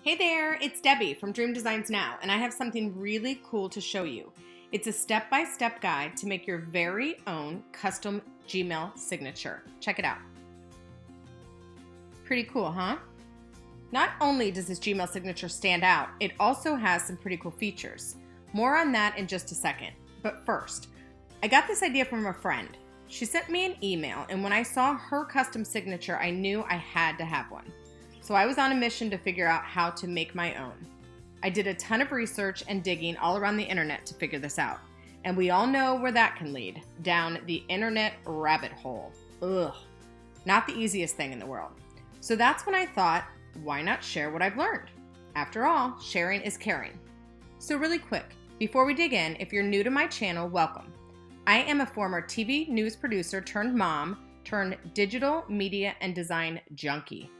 Hey there, it's Debbie from Dream Designs Now, and I have something really cool to show you. It's a step-by-step guide to make your very own custom Gmail signature. Check it out. Pretty cool, huh? Not only does this Gmail signature stand out, it also has some pretty cool features. More on that in just a second. But first, I got this idea from a friend. She sent me an email, and when I saw her custom signature, I knew I had to have one. So I was on a mission to figure out how to make my own. I did a ton of research and digging all around the internet to figure this out. And we all know where that can lead, down the internet rabbit hole. Ugh, not the easiest thing in the world. So that's when I thought, why not share what I've learned? After all, sharing is caring. So really quick, before we dig in, if you're new to my channel, welcome. I am a former TV news producer turned mom turned digital media and design junkie.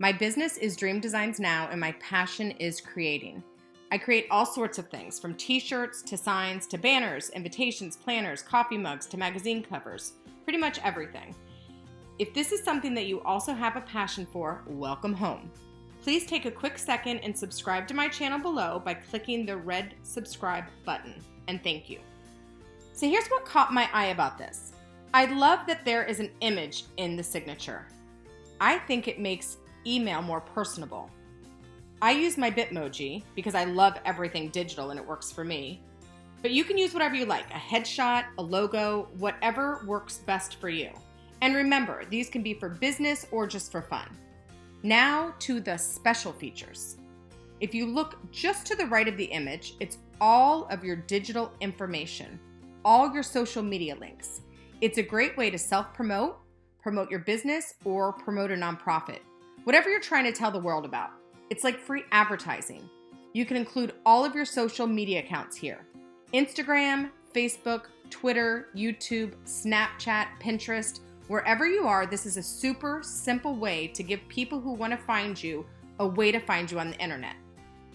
My business is Dream Designs Now, and my passion is creating. I create all sorts of things, from t-shirts to signs to banners, invitations, planners, coffee mugs to magazine covers, pretty much everything. If this is something that you also have a passion for, welcome home. Please take a quick second and subscribe to my channel below by clicking the red subscribe button, and thank you. So here's what caught my eye about this. I love that there is an image in the signature. I think it makes email more personable. I use my Bitmoji because I love everything digital and it works for me. But you can use whatever you like, a headshot, a logo, whatever works best for you. And remember, these can be for business or just for fun. Now to the special features. If you look just to the right of the image, it's all of your digital information, all your social media links. It's a great way to self-promote, promote your business, or promote a nonprofit. Whatever you're trying to tell the world about. It's like free advertising. You can include all of your social media accounts here. Instagram, Facebook, Twitter, YouTube, Snapchat, Pinterest. Wherever you are, this is a super simple way to give people who want to find you a way to find you on the internet.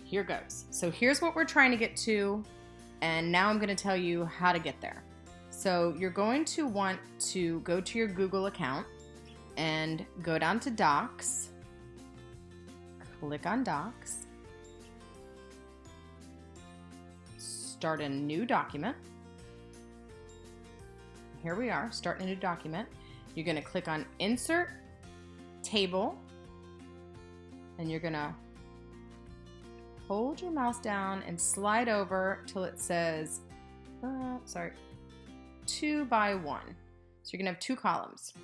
Here goes. So here's what we're trying to get to, and now I'm going to tell you how to get there. So you're going to want to go to your Google account and go down to Docs. Click on Docs. Start a new document. Here we are, starting a new document. You're going to click on Insert Table, and you're going to hold your mouse down and slide over till it says, 2 by 1. So you're going to have 2 columns.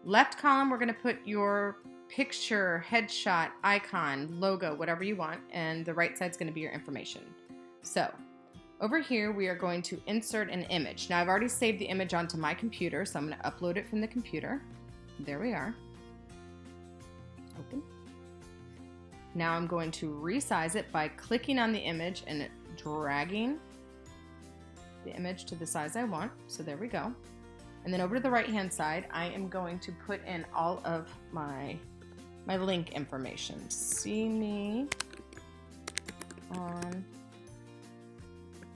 Left column, we're going to put your picture, headshot, icon, logo, whatever you want, and the right side's going to be your information. So over here, we are going to insert an image. Now I've already saved the image onto my computer, so I'm going to upload it from the computer. There we are. Open. Now I'm going to resize it by clicking on the image and dragging the image to the size I want. So there we go. And then over to the right-hand side, I am going to put in all of my link information. See me on,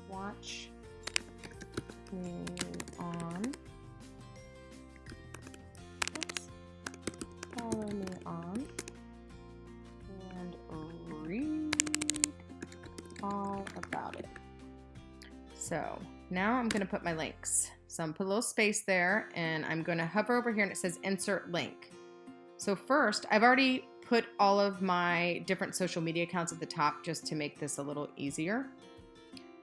watch me on, follow me on, and read all about it. So now I'm going to put my links. So I'm going to put a little space there, and I'm going to hover over here and it says insert link. So first, I've already put all of my different social media accounts at the top just to make this a little easier.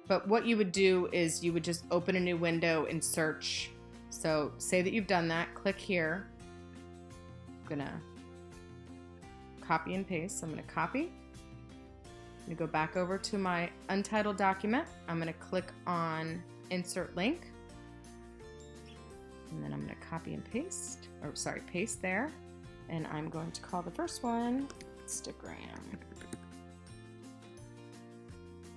But what you would do is you would just open a new window and search. So say that you've done that, click here. I'm going to copy and paste. So I'm going to copy. I'm going to go back over to my untitled document. I'm going to click on insert link. And then I'm going to copy and paste, paste there. And I'm going to call the first one Instagram.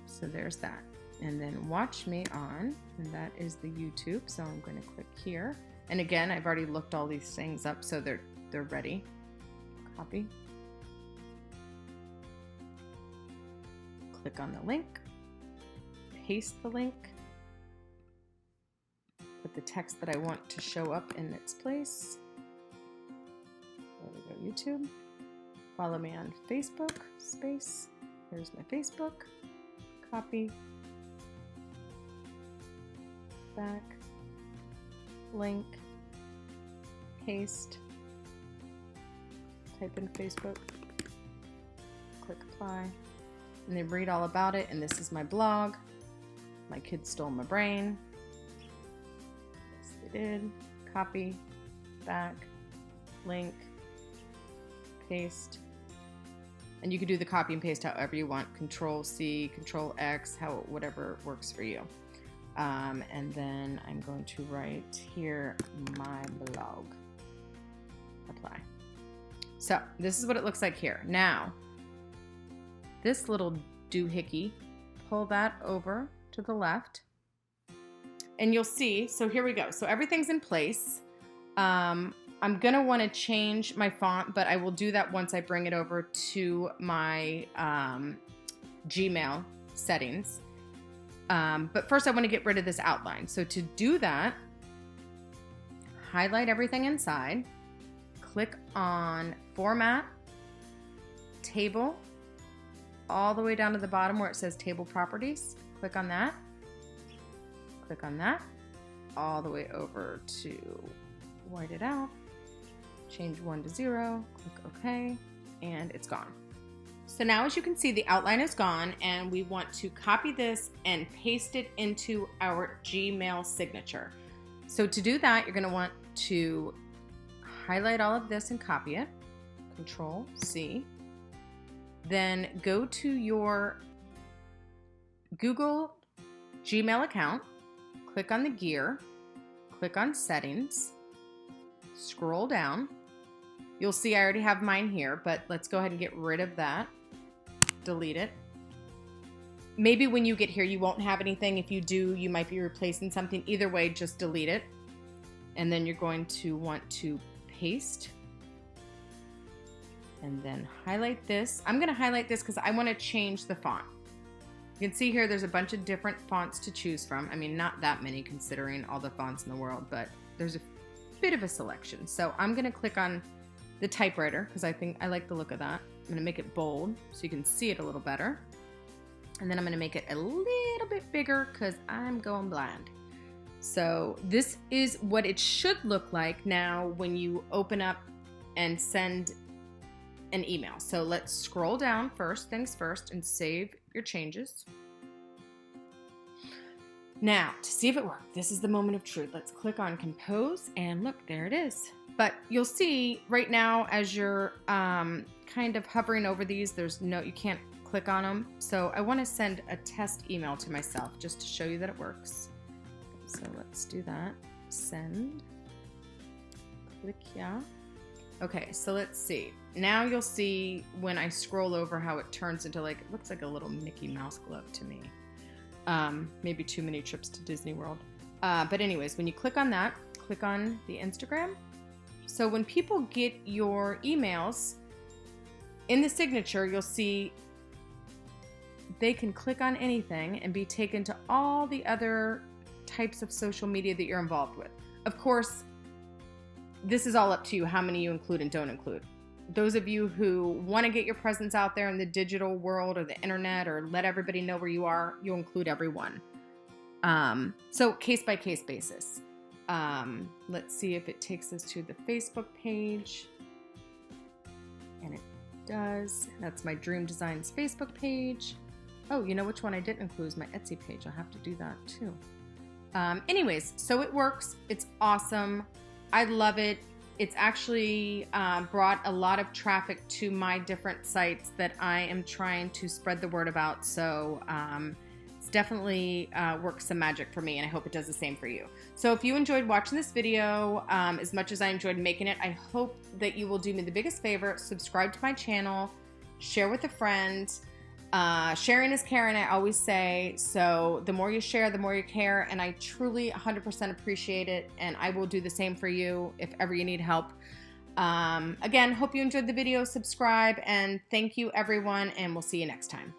So there's that. And then watch me on, and that is the YouTube. So I'm going to click here. And again, I've already looked all these things up, so they're ready. Copy. Click on the link. Paste the link. Put the text that I want to show up in its place. There we go, YouTube. follow me on Facebook, space, here's my Facebook, copy, back, link, paste, type in Facebook, click apply, and they read all about it, and this is my blog. My kids stole my brain. Yes, they did. Copy, back, link, paste. And you can do the copy and paste however you want. Control C, Control X, whatever works for you. And then I'm going to write here my blog. Apply. So this is what it looks like here. Now, this little doohickey, pull that over to the left. And you'll see, so here we go. So everything's in place. I'm gonna wanna change my font, but I will do that once I bring it over to my Gmail settings. But first I wanna get rid of this outline. So to do that, highlight everything inside, click on Format, Table, all the way down to the bottom where it says Table Properties. Click on that, all the way over to white it out, change 1 to 0, click OK, and it's gone. So now as you can see, the outline is gone, and we want to copy this and paste it into our Gmail signature. So to do that, you're going to want to highlight all of this and copy it, Control C, then go to your Google Gmail account, click on the gear, click on Settings, scroll down. You'll see I already have mine here, but let's go ahead and get rid of that. Delete it. Maybe when you get here, you won't have anything. If you do, you might be replacing something. Either way, just delete it. And then you're going to want to paste. And then highlight this. I'm going to highlight this because I want to change the font. You can see here there's a bunch of different fonts to choose from. I mean, not that many considering all the fonts in the world, but there's a bit of a selection. So I'm going to click on the typewriter because I think I like the look of that. I'm going to make it bold so you can see it a little better. And then I'm going to make it a little bit bigger because I'm going blind. So this is what it should look like now when you open up and send an email. So let's scroll down first things first and save your changes. Now, to see if it worked, this is the moment of truth. Let's click on Compose, and look, there it is. But you'll see right now as you're kind of hovering over these, you can't click on them. So I want to send a test email to myself just to show you that it works. So let's do that. Send. Click yeah. Okay, so let's see. Now you'll see when I scroll over how it turns into it looks like a little Mickey Mouse glove to me. Maybe too many trips to Disney World. But anyways, when you click on that, click on the Instagram. So when people get your emails, in the signature, you'll see they can click on anything and be taken to all the other types of social media that you're involved with. Of course, this is all up to you how many you include and don't include. Those of you who want to get your presence out there in the digital world or the internet or let everybody know where you are, you'll include everyone. So case by case basis. Let's see if it takes us to the Facebook page. And it does. That's my Dream Designs Facebook page. Oh, you know which one I didn't include is my Etsy page. I'll have to do that too. Anyways, so it works. It's awesome. I love it. It's actually brought a lot of traffic to my different sites that I am trying to spread the word about. So it's definitely works some magic for me, and I hope it does the same for you. So if you enjoyed watching this video as much as I enjoyed making it, I hope that you will do me the biggest favor, subscribe to my channel, share with a friend. Sharing is caring, I always say, so the more you share, the more you care, and I truly 100% appreciate it, and I will do the same for you if ever you need help. Again, hope you enjoyed the video, subscribe, and thank you everyone, and we'll see you next time.